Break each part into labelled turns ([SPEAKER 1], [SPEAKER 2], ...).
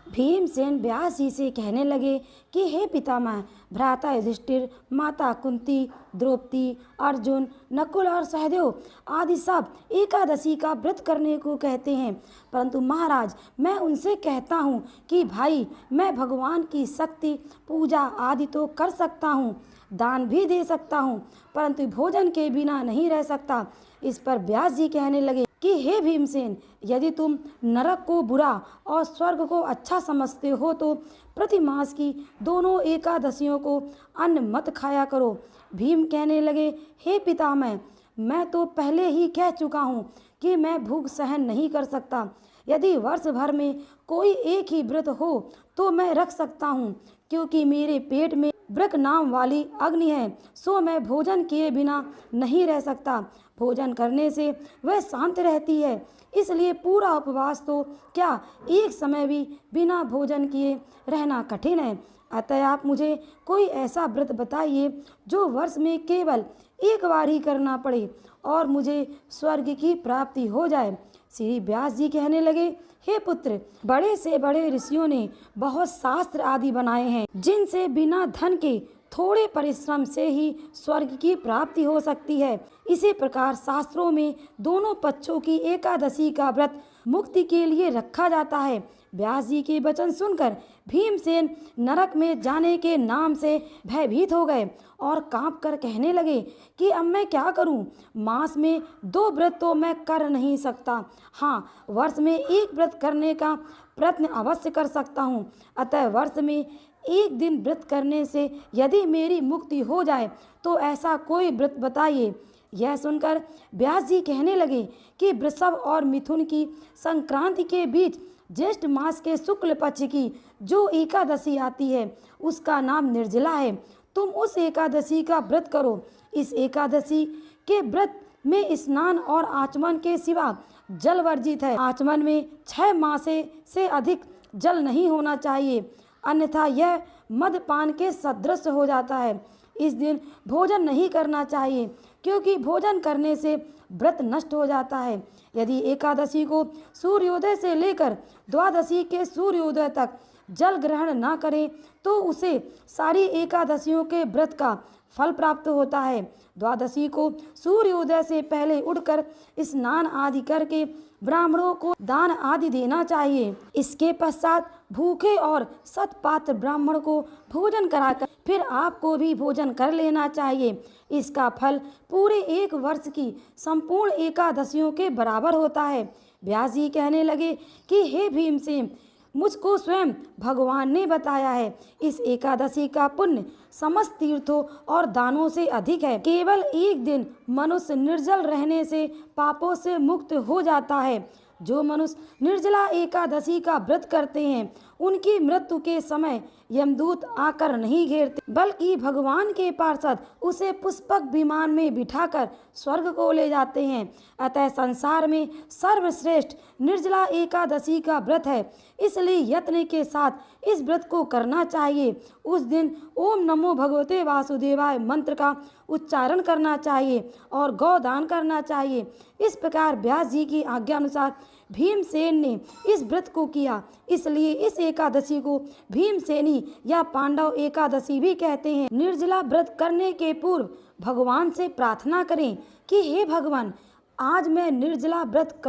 [SPEAKER 1] भीमसेन व्यास जी से कहने लगे कि हे पितामह, भ्राता युधिष्ठिर, माता कुंती, द्रौपदी, अर्जुन, नकुल और सहदेव आदि सब एकादशी का व्रत करने को कहते हैं, परंतु महाराज मैं उनसे कहता हूँ कि भाई मैं भगवान की शक्ति पूजा आदि तो कर सकता हूँ, दान भी दे सकता हूँ, परंतु भोजन के बिना नहीं रह सकता। इस पर व्यास जी कहने लगे कि हे भीमसेन, यदि तुम नरक को बुरा और स्वर्ग को अच्छा समझते हो तो प्रति मास की दोनों एकादशियों को अन्न मत खाया करो। भीम कहने लगे, हे पितामह, मैं तो पहले ही कह चुका हूँ कि मैं भूख सहन नहीं कर सकता। यदि वर्ष भर में कोई एक ही व्रत हो तो मैं रख सकता हूँ, क्योंकि मेरे पेट में वृक नाम वाली अग्नि है, सो मैं भोजन किए बिना नहीं रह सकता। भोजन करने से वह शांत रहती है, इसलिए पूरा उपवास तो क्या एक समय भी बिना भोजन किए रहना कठिन है। अतः आप मुझे कोई ऐसा व्रत बताइए जो वर्ष में केवल एक बार ही करना पड़े और मुझे स्वर्ग की प्राप्ति हो जाए। श्री व्यास जी कहने लगे, हे पुत्र, बड़े से बड़े ऋषियों ने बहुत शास्त्र आदि बनाए हैं, जिनसे बिना धन के थोड़े परिश्रम से ही स्वर्ग की प्राप्ति हो सकती है। इसी प्रकार शास्त्रों में दोनों पक्षों की एकादशी का व्रत मुक्ति के लिए रखा जाता है। व्यास जी के वचन सुनकर भीमसेन नरक में जाने के नाम से भयभीत हो गए और कांप कर कहने लगे कि अब मैं क्या करूं? मास में 2 व्रत तो मैं कर नहीं सकता, हाँ वर्ष में एक व्रत करने का प्रयत्न अवश्य कर सकता हूं। अतः वर्ष में एक दिन व्रत करने से यदि मेरी मुक्ति हो जाए तो ऐसा कोई व्रत बताइए। यह सुनकर व्यास जी कहने लगे कि वृषभ और मिथुन की संक्रांति के बीच ज्येष्ठ मास के शुक्ल पक्ष की जो एकादशी आती है उसका नाम निर्जला है। तुम उस एकादशी का व्रत करो। इस एकादशी के व्रत में स्नान और आचमन के सिवा जल वर्जित है। आचमन में 6 मासे से अधिक जल नहीं होना चाहिए, अन्यथा यह मदपान के सदृश हो जाता है। इस दिन भोजन नहीं करना चाहिए, क्योंकि भोजन करने से व्रत नष्ट हो जाता है। यदि एकादशी को सूर्योदय से लेकर द्वादशी के सूर्योदय तक जल ग्रहण न करें तो उसे सारी एकादशियों के व्रत का फल प्राप्त होता है। द्वादशी को सूर्योदय से पहले उठकर स्नान आदि करके ब्राह्मणों को दान आदि देना चाहिए। इसके पश्चात भूखे और सतपात्र ब्राह्मण को भोजन कराकर फिर आपको भी भोजन कर लेना चाहिए। इसका फल पूरे 1 वर्ष की संपूर्ण एकादशियों के बराबर होता है। व्यास जी कहने लगे कि हे भीमसेन, मुझको स्वयं भगवान ने बताया है, इस एकादशी का पुण्य समस्त तीर्थों और दानों से अधिक है। केवल एक दिन मनुष्य निर्जल रहने से पापों से मुक्त हो जाता है। जो मनुष्य निर्जला एकादशी का व्रत करते हैं उनकी मृत्यु के समय यमदूत आकर नहीं घेरते, बल्कि भगवान के पार्षद उसे पुष्पक विमान में बिठाकर स्वर्ग को ले जाते हैं। अतः संसार में सर्वश्रेष्ठ निर्जला एकादशी का व्रत है, इसलिए यत्न के साथ इस व्रत को करना चाहिए। उस दिन ओम नमो भगवते वासुदेवाय मंत्र का उच्चारण करना चाहिए और गौदान करना चाहिए। इस प्रकार व्यास जी की आज्ञा अनुसार भीमसेन ने इस व्रत को किया, इसलिए इस एकादशी को भीमसेनी या पांडव एकादशी भी कहते हैं। निर्जला व्रत करने के पूर्व भगवान से प्रार्थना करें कि हे भगवान, आज मैं निर्जला व्रत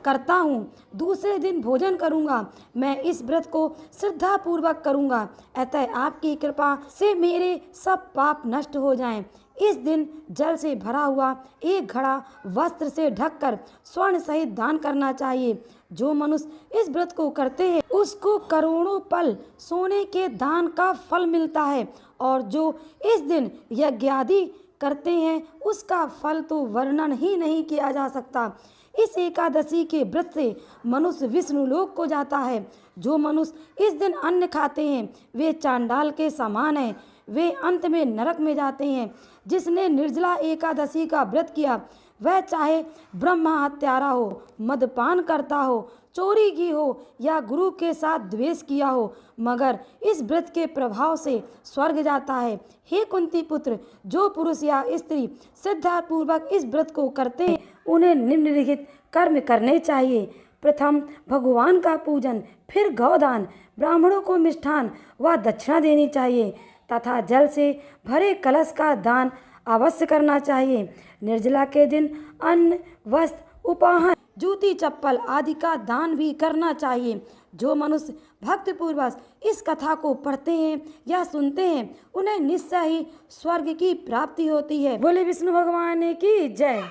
[SPEAKER 1] करता हूँ, दूसरे दिन भोजन करूँगा, मैं इस व्रत को श्रद्धा पूर्वक करूँगा, अतः आपकी कृपा से मेरे सब पाप नष्ट हो जाएं। इस दिन जल से भरा हुआ एक घड़ा वस्त्र से ढककर स्वर्ण सहित दान करना चाहिए। जो मनुष्य इस व्रत को करते हैं उसको करोड़ों पल सोने के दान का फल मिलता है, और जो इस दिन यज्ञ आदि करते हैं उसका फल तो वर्णन ही नहीं किया जा सकता। इस एकादशी के व्रत से मनुष्य विष्णु लोक को जाता है। जो मनुष्य इस दिन अन्न खाते हैं वे चांडाल के समान हैं, वे अंत में नरक में जाते हैं। जिसने निर्जला एकादशी का व्रत किया वह चाहे ब्रह्मा हत्यारा हो, मदपान करता हो, चोरी की हो या गुरु के साथ द्वेष किया हो, मगर इस व्रत के प्रभाव से स्वर्ग जाता है। हे कुंती पुत्र, जो पुरुष या स्त्री श्रद्धापूर्वक इस व्रत को करते हैं उन्हें निम्नलिखित कर्म करने चाहिए। प्रथम भगवान का पूजन, फिर गौदान, ब्राह्मणों को मिष्ठान व दक्षिणा देनी चाहिए तथा जल से भरे कलश का दान अवश्य करना चाहिए। निर्जला के दिन अन्न, वस्त्र, उपाहार, जूती, चप्पल आदि का दान भी करना चाहिए। जो मनुष्य भक्तिपूर्वक इस कथा को पढ़ते हैं या सुनते हैं उन्हें निश्चय ही स्वर्ग की प्राप्ति होती है। बोले विष्णु भगवान की जय।